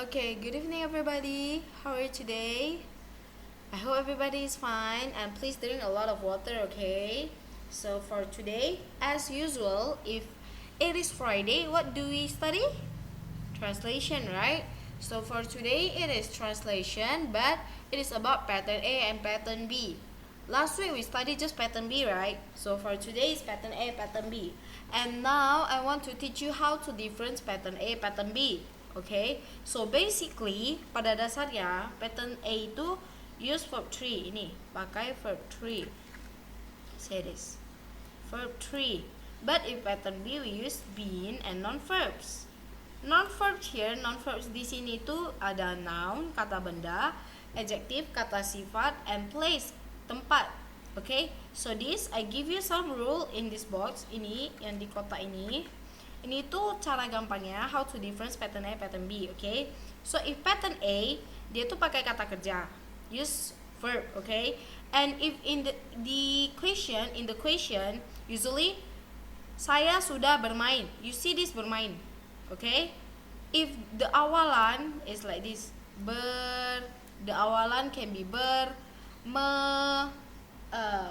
Okay, good evening everybody. How are you today? I hope everybody is fine and please drink a lot of water, okay? So for today, as usual, if it is Friday, what do we study? Translation, right? So for today, it is translation, but it is about pattern A and pattern B. Last week we studied just pattern B, right? So for today is pattern A, pattern B. And now I want to teach you how to difference pattern A, pattern B. Okay? So basically, pada dasarnya pattern A itu use verb 3 ini, pakai verb 3. Say this. Verb 3. But if pattern B we use been and non-verbs. Non-verbs here, non-verbs di sini itu ada noun, kata benda, adjective, kata sifat, and place, tempat. Okay, so this I give you some rule in this box. Ini yang di kotak ini. Ini tuh cara gampangnya how to difference pattern A, pattern B. Okay, so if pattern A dia tuh pakai kata kerja, use verb. Okay, and if in the question usually saya sudah bermain. You see this bermain. Okay, if the awalan is like this, the awalan can be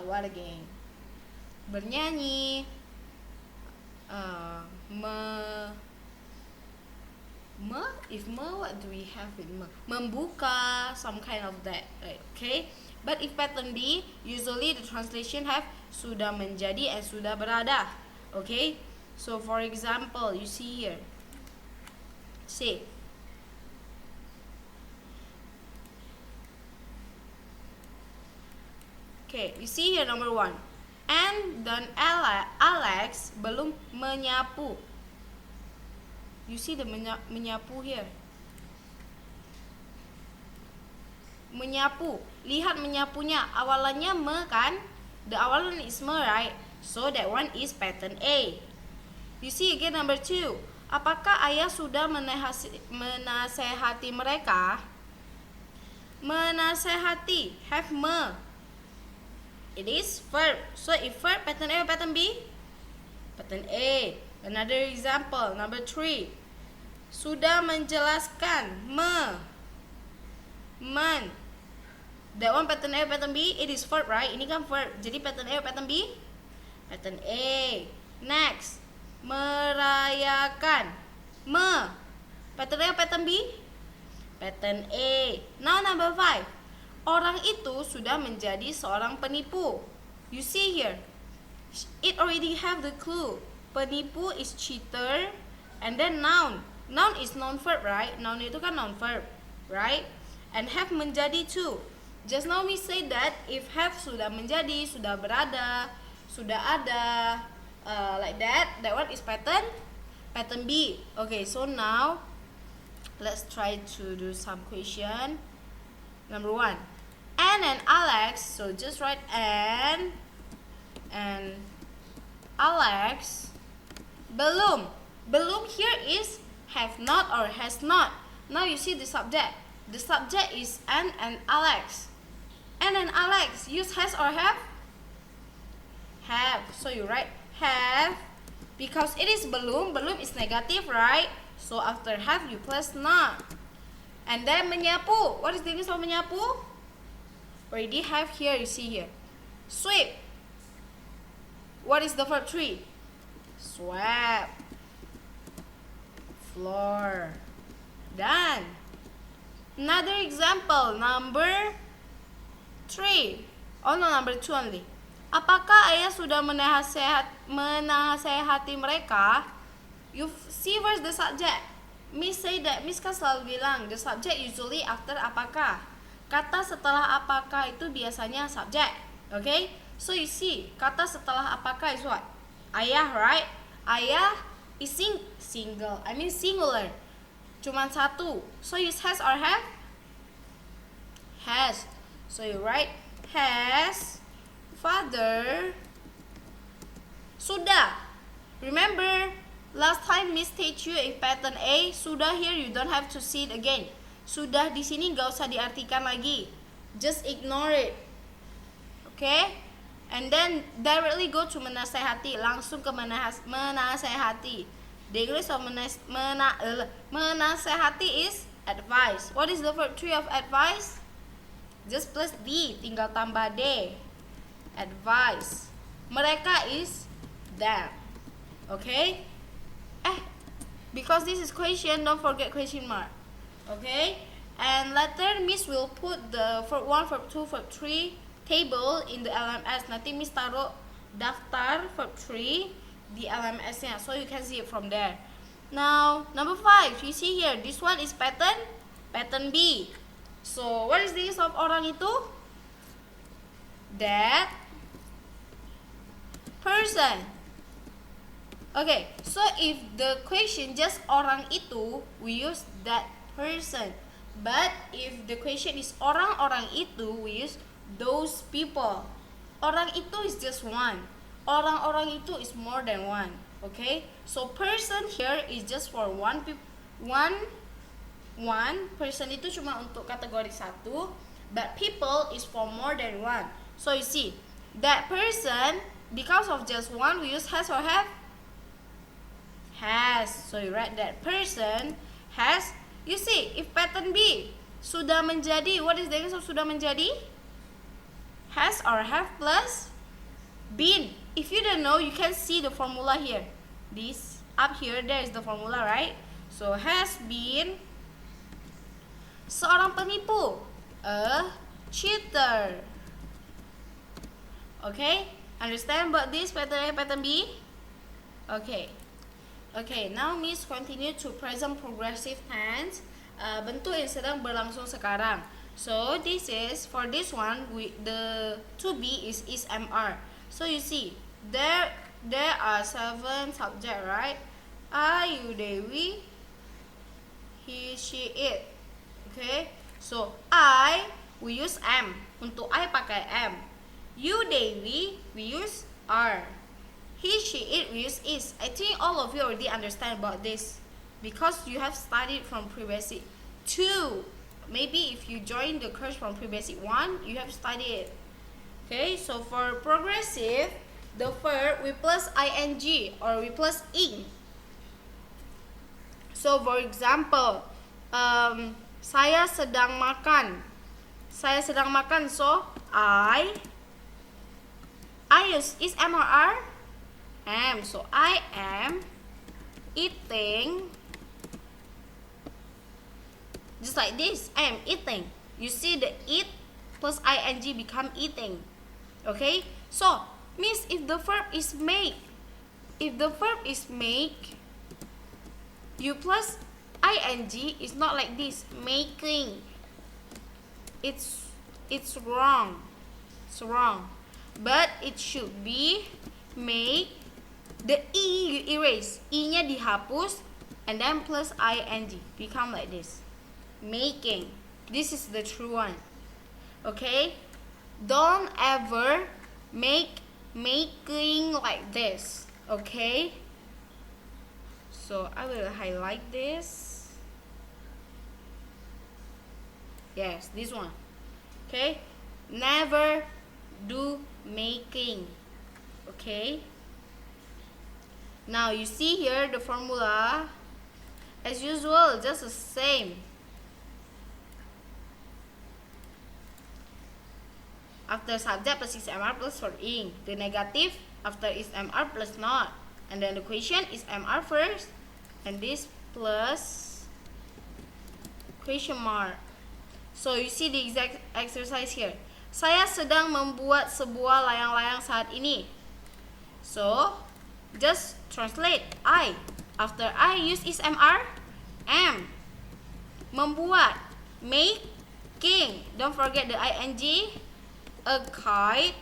what again? Bernyanyi, what do we have with membuka, some kind of that, right? Okay, but if pattern B, usually the translation have sudah menjadi and sudah berada. Okay, so for example, you see here. See. Okay, you see here number 1. And dan Alex belum menyapu. You see the menyapu here. Menyapu. Lihat menyapunya. Awalannya me kan? The awalan is me, right? So that one is pattern A. You see again number 2. Apakah ayah sudah menasehati mereka? Menasehati, have me. It is verb. So if verb, pattern A or pattern B? Pattern A. Another example, number 3. Sudah menjelaskan, men. That one pattern A or pattern B? It is verb, right? Ini kan verb. Jadi pattern A or pattern B? Pattern A. Next. Merayakan, pattern A or pattern B? Pattern A. Now number 5. Orang itu sudah menjadi seorang penipu. You see here, it already have the clue. Penipu is cheater, and then noun. Noun is non-verb, right? Noun itu kan non-verb, right? And have menjadi too. Just now we say that if have sudah menjadi, sudah berada, sudah ada, like that one is pattern B. Okay, so now let's try to do some question. Number 1. Anne and Alex, so just write Anne and Alex. Belum here is have not or has not. Now you see the subject. The subject is Anne and Alex. Anne and Alex use has or have? Have. So you write have, because it is belum is negative, right? So after have you plus not. And then menyapu, what is the English of menyapu? Already have here, you see here. Sweep, what is the verb 3? Swept. Floor. Done. Another example, number 3. Oh no, number 2 only. Apakah ayah sudah menasehati mereka? You see where's the subject? Miss say that, Miss kan selalu bilang the subject usually after apakah. Kata setelah apakah itu biasanya subject. Okay? So you see, kata setelah apakah is what? Ayah, right? Ayah is single. I mean singular. Cuman satu. So use has or have? Has. So you write has father. Sudah. Remember, last time Miss teach you in pattern A, sudah here you don't have to see it again. Sudah di sini gak usah diartikan lagi. Just ignore it. Okay? And then directly go to menasehati, langsung ke menasehati. The English of menasehati is Advise. What is the verb 3 of advise? Just plus D, tinggal tambah D. Advise. Mereka is them. Okay? Because this is question, don't forget question mark. Okay? And later Miss will put the verb 1, verb 2, verb 3 table in the LMS. Nanti Miss taruh daftar verb 3 di LMS-nya, so you can see it from there. Now, number 5, you see here, this one is pattern B. So, what is the use of orang itu? That person. Okay, so if the question just orang itu, we use that person. But if the question is orang-orang itu, we use those people. Orang itu is just one. Orang-orang itu is more than one. Okay, so person here is just for one person itu cuma untuk kategori satu, but people is for more than one. So you see, that person, because of just one, we use has or have? Has. So you write that person has. You see, if pattern B, sudah menjadi, what is the use of sudah menjadi? Has or have plus been. If you don't know, you can see the formula here. This up here, there is the formula, right? So has been seorang penipu, a cheater. Okay, understand about this pattern A, pattern B? Okay. Okay, now Miss continue to present progressive tense, bentuk yang sedang berlangsung sekarang. So this is, for this one, the to be is MR. So you see, there are 7 subject, right? I, you, Dewi, he, she, it. Okay, so I, we use M. Untuk I pakai M. You, Dewi, we use R. He, she, it, we use is. I think all of you already understand about this because you have studied from pre-basic 2. Maybe if you join the course from pre-basic 1, you have studied it. Okay, so for progressive, the verb we plus ing or we plus ing. So for example, saya sedang makan. Saya sedang makan. So I use is M or R? M. So I am eating. Just like this, I am eating. You see the eat plus ing become eating. Okay, so means if the verb is make, you plus ing is not like this, making. It's wrong. It's wrong. But it should be make. The e you erase, e-nya dihapus, and then plus ing become like this. Making. This is the true one. Okay, don't ever making like this. Okay, so I will highlight this. Yes, this one. Okay, never do making. Okay, now you see here the formula as usual, just the same. After subject plus is MR plus for ing. The negative after is MR plus not. And then the question is MR first. And this plus question mark. So you see the exact exercise here. Saya sedang membuat sebuah layang-layang saat ini. So just translate I. After I use is MR. M. Membuat. Making. Don't forget the ing. A kite.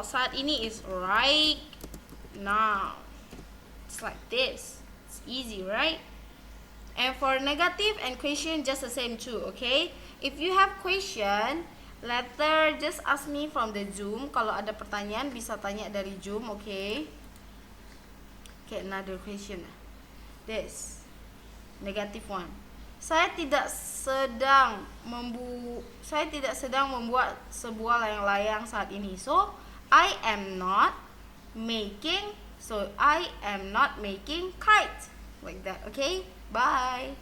Saat ini is right now. It's like this. It's easy, right? And for negative and question, just the same too. Okay. If you have question, later just ask me from the Zoom. Kalau ada pertanyaan bisa tanya dari Zoom. Okay. Okay, another question. This negative one. Saya tidak sedang membuat sebuah layang-layang saat ini. So, I am not making. So, I am not making kite. Like that. Okay? Bye.